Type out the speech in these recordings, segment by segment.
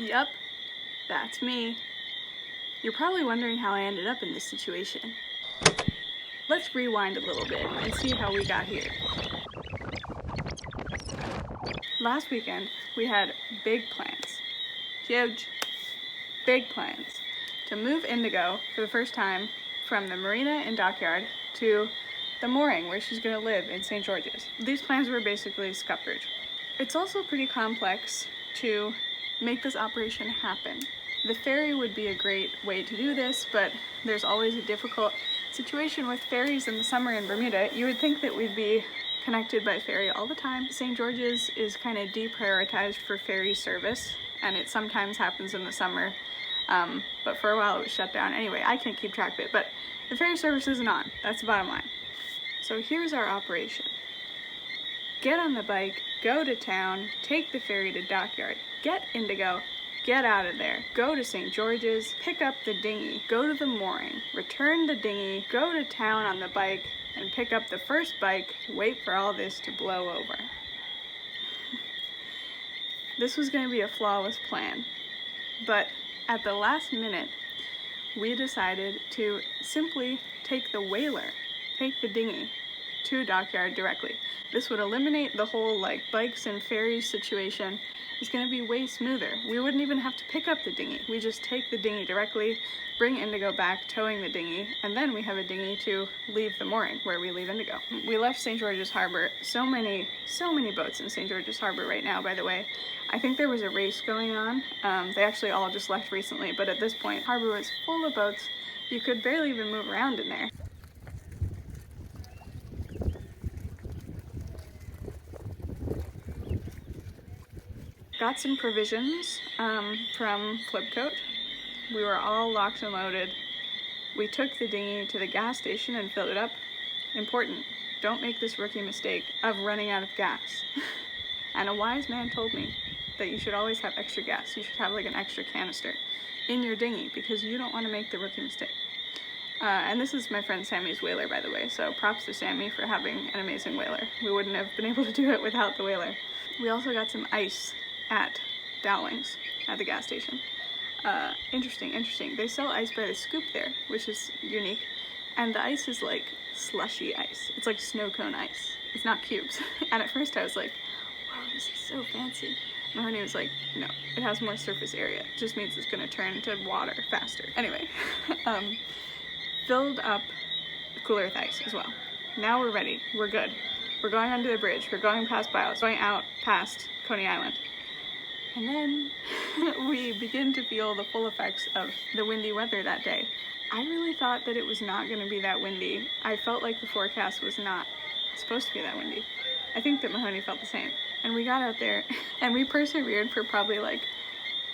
Yup, that's me. You're probably wondering how I ended up in this situation. Let's rewind a little bit and see how we got here. Last weekend, we had big plans. Huge, big plans to move Indigo for the first time from the marina in Dockyard to the mooring where she's gonna live in St. George's. These plans were basically scuppered. It's also pretty complex to make this operation happen. The ferry would be a great way to do this, but there's always a difficult situation with ferries in the summer in Bermuda. You would think that we'd be connected by ferry all the time. St. George's is kind of deprioritized for ferry service, and it sometimes happens in the summer, but for a while it was shut down. Anyway, I can't keep track of it, but the ferry service isn't on. That's the bottom line. So here's our operation. Get on the bike, go to town, take the ferry to Dockyard, get Indigo, get out of there, go to St. George's, pick up the dinghy, go to the mooring, return the dinghy, go to town on the bike, and pick up the first bike, wait for all this to blow over. This was going to be a flawless plan, but at the last minute, we decided to simply take the whaler, take the dinghy, to Dockyard directly. This would eliminate the whole bikes and ferries situation. It's going to be way smoother. We wouldn't even have to pick up the dinghy. We just take the dinghy directly, bring Indigo back, towing the dinghy, and then we have a dinghy to leave the mooring where we leave Indigo. We left St. George's Harbor. So many boats in St. George's Harbor right now, by the way. I think there was a race going on. They actually all just left recently, but at this point, harbor was full of boats. You could barely even move around in there. Got some provisions from Flipcoat. We were all locked and loaded. We took the dinghy to the gas station and filled it up. Important, don't make this rookie mistake of running out of gas. And a wise man told me that you should always have extra gas. You should have an extra canister in your dinghy because you don't want to make the rookie mistake. And this is my friend Sammy's whaler, by the way, so props to Sammy for having an amazing whaler. We wouldn't have been able to do it without the whaler. We also got some ice at Dowling's at the gas station. Interesting. They sell ice by the scoop there, which is unique. And the ice is like slushy ice. It's like snow cone ice. It's not cubes. And at first I was like, wow, this is so fancy. My honey was like, no, it has more surface area. It just means it's gonna turn into water faster. Anyway, filled up the cooler with ice as well. Now we're ready. We're good. We're going under the bridge. We're going past Biles, going out past Coney Island. And then we begin to feel the full effects of the windy weather that day. I really thought that it was not going to be that windy. I felt like the forecast was not supposed to be that windy. I think that Mahoney felt the same. And we got out there and we persevered for probably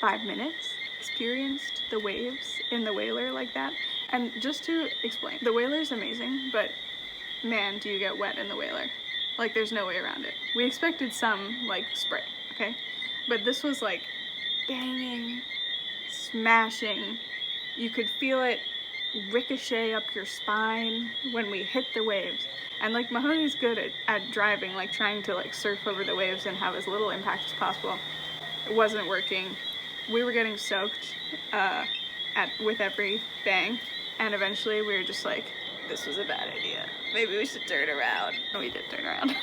5 minutes, experienced the waves in the whaler like that. And just to explain, the whaler's amazing, but man, do you get wet in the whaler. There's no way around it. We expected some spray, okay? But this was banging, smashing. You could feel it ricochet up your spine when we hit the waves. And Mahoney's good at driving, trying to surf over the waves and have as little impact as possible. It wasn't working. We were getting soaked with every bang. And eventually we were just this was a bad idea. Maybe we should turn around. We did turn around.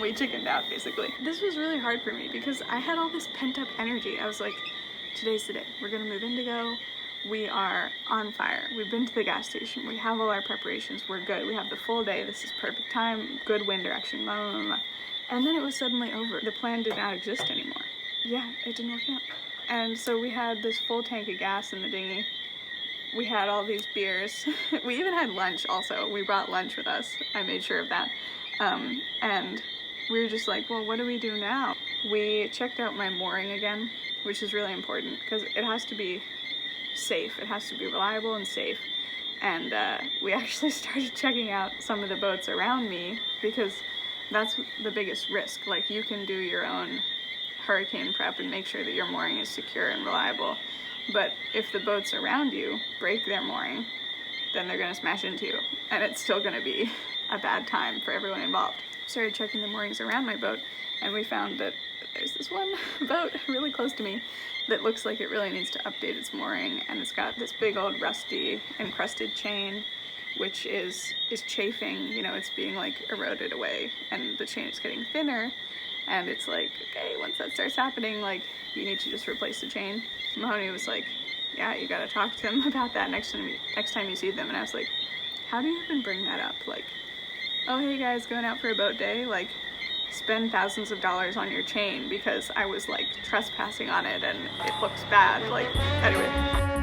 We chickened out, basically. This was really hard for me because I had all this pent-up energy. I was like, today's the day. We're gonna move Indigo. We are on fire. We've been to the gas station. We have all our preparations. We're good. We have the full day. This is perfect time. Good wind direction. Blah, blah, blah, blah. And then it was suddenly over. The plan did not exist anymore. Yeah, it didn't work out. And so we had this full tank of gas in the dinghy. We had all these beers. We even had lunch also. We brought lunch with us. I made sure of that. And we were just well, what do we do now? We checked out my mooring again, which is really important because it has to be safe. It has to be reliable and safe. And we actually started checking out some of the boats around me because that's the biggest risk. You can do your own hurricane prep and make sure that your mooring is secure and reliable. But if the boats around you break their mooring, then they're gonna smash into you, and it's still gonna be a bad time for everyone involved. Started checking the moorings around my boat, and we found that there's this one boat really close to me that looks like it really needs to update its mooring, and it's got this big old rusty encrusted chain which is chafing, you know, it's being like eroded away, and the chain is getting thinner, and it's like, okay, once that starts happening, like, you need to just replace the chain. Mahoney was like, yeah, you gotta talk to them about that next time you see them. And I was like, how do you even bring that up? Like, oh, hey guys, going out for a boat day, like, spend thousands of dollars on your chain because I was like trespassing on it and it looks bad. Like, anyway.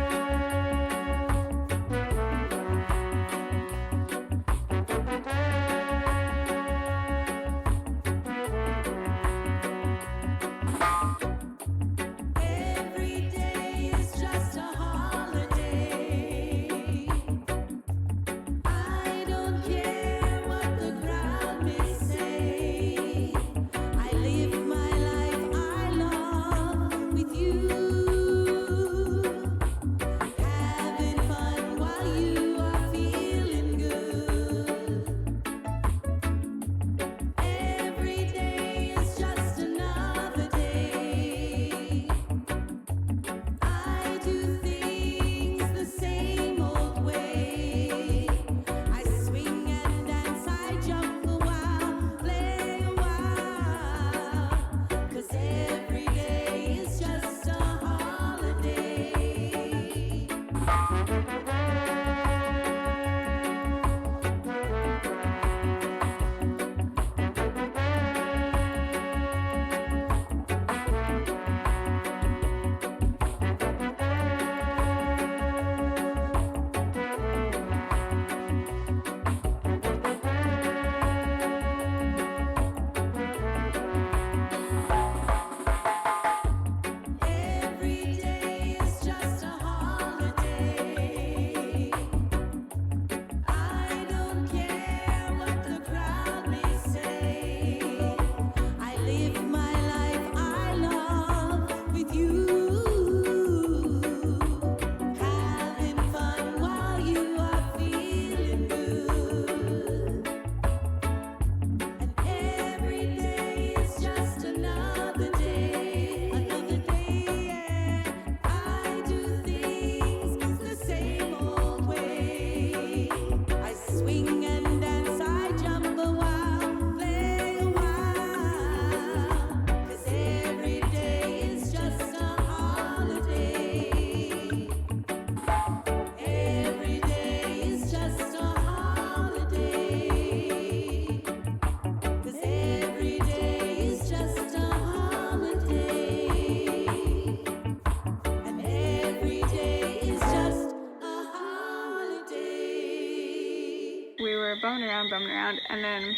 Bumming around, and then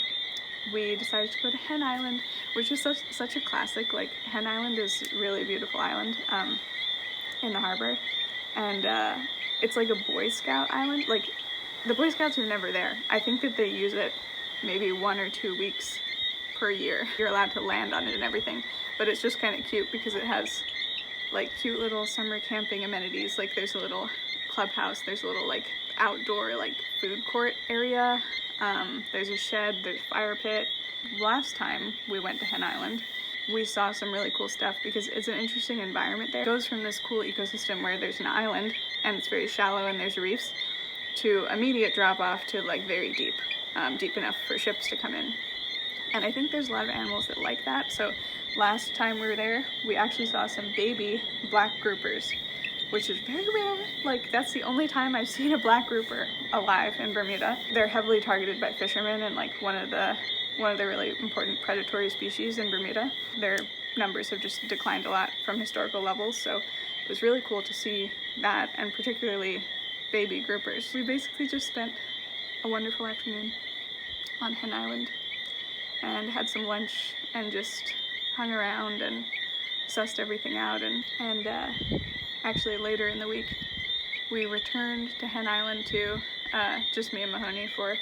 we decided to go to Hen Island, which is such a classic. Like, Hen Island is a really beautiful island in the harbor, and it's like a Boy Scout island. Like, the Boy Scouts are never there. I think that they use it maybe 1 or 2 weeks per year. You're allowed to land on it and everything, but it's just kind of cute because it has like cute little summer camping amenities. Like, there's a little clubhouse, there's a little like outdoor like food court area, there's a shed, there's a fire pit. Last time we went to Hen Island, we saw some really cool stuff because it's an interesting environment there. It goes from this cool ecosystem where there's an island and it's very shallow and there's reefs, to immediate drop off to like very deep, deep enough for ships to come in. And I think there's a lot of animals that like that. So last time we were there, we actually saw some baby black groupers, which is very rare. Like, that's the only time I've seen a black grouper alive in Bermuda. They're heavily targeted by fishermen and like one of the really important predatory species in Bermuda. Their numbers have just declined a lot from historical levels, so it was really cool to see that, and particularly baby groupers. We basically just spent a wonderful afternoon on Hen Island and had some lunch and just hung around and sussed everything out, and actually later in the week we returned to Hen Island to just me and Mahoney for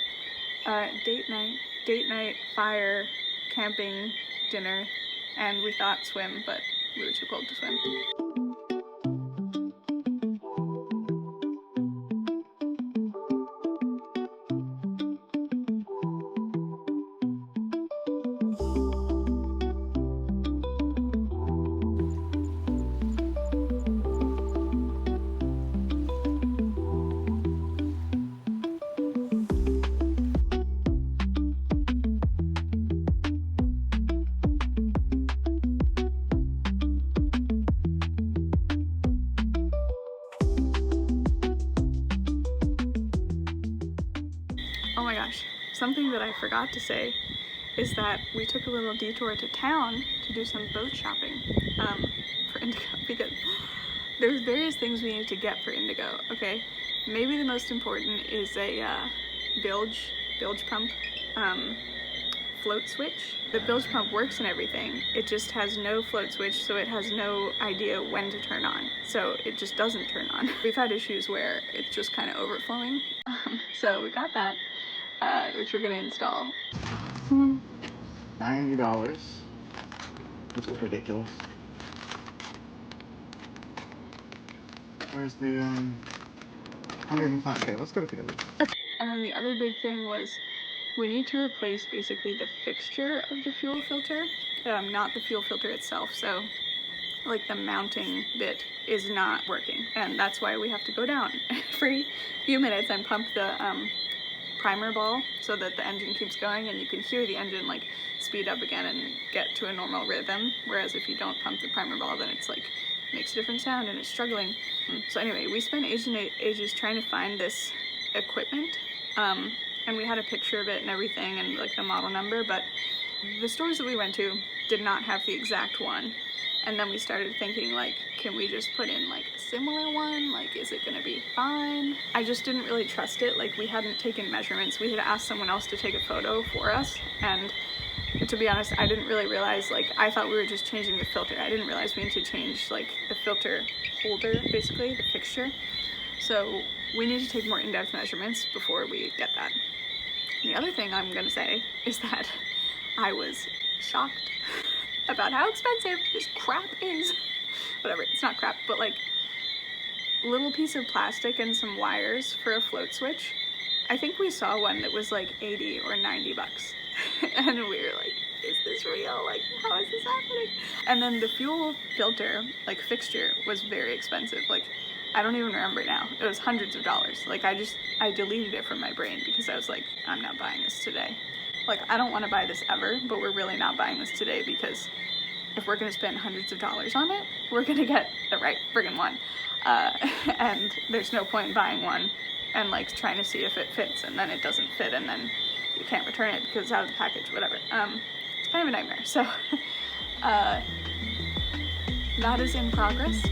date night, fire, camping, dinner, and we thought swim, but we were too cold to swim. Oh my gosh, something that I forgot to say is that we took a little detour to town to do some boat shopping for Indigo, because there's various things we need to get for Indigo, okay? Maybe the most important is a bilge pump float switch. The bilge pump works and everything, it just has no float switch, so it has no idea when to turn on, so it just doesn't turn on. We've had issues where it's just kind of overflowing, so we got that, which we're gonna install. $90, which is ridiculous. Where's the 105? Okay, let's go to Field. And then the other big thing was we need to replace basically the fixture of the fuel filter, not the fuel filter itself. So like the mounting bit is not working, and that's why we have to go down every few minutes and pump the primer ball so that the engine keeps going, and you can hear the engine like speed up again and get to a normal rhythm, whereas if you don't pump the primer ball, then it's like makes a different sound and it's struggling. So anyway, we spent ages trying to find this equipment, and we had a picture of it and everything and like the model number, but the stores that we went to did not have the exact one. And then we started thinking, like, can we just put in like a similar one? Like, is it gonna be fine? I just didn't really trust it. Like, we hadn't taken measurements. We had asked someone else to take a photo for us, and to be honest, I didn't really realize, like, I thought we were just changing the filter. I didn't realize we need to change like the filter holder, basically, the fixture. So we need to take more in-depth measurements before we get that. The other thing I'm gonna say is that I was shocked about how expensive this crap is. Whatever, it's not crap, but like little piece of plastic and some wires for a float switch. I think we saw one that was like 80 or 90 bucks. And we were like, is this real? Like, how is this happening? And then the fuel filter, like fixture, was very expensive. Like, I don't even remember now. It was hundreds of dollars. Like, I deleted it from my brain because I was like, I'm not buying this today. Like, I don't want to buy this ever, but we're really not buying this today, because if we're going to spend hundreds of dollars on it, we're going to get the right friggin' one. And there's no point in buying one and like trying to see if it fits, and then it doesn't fit, and then you can't return it because it's out of the package, whatever. It's kind of a nightmare. So that is in progress.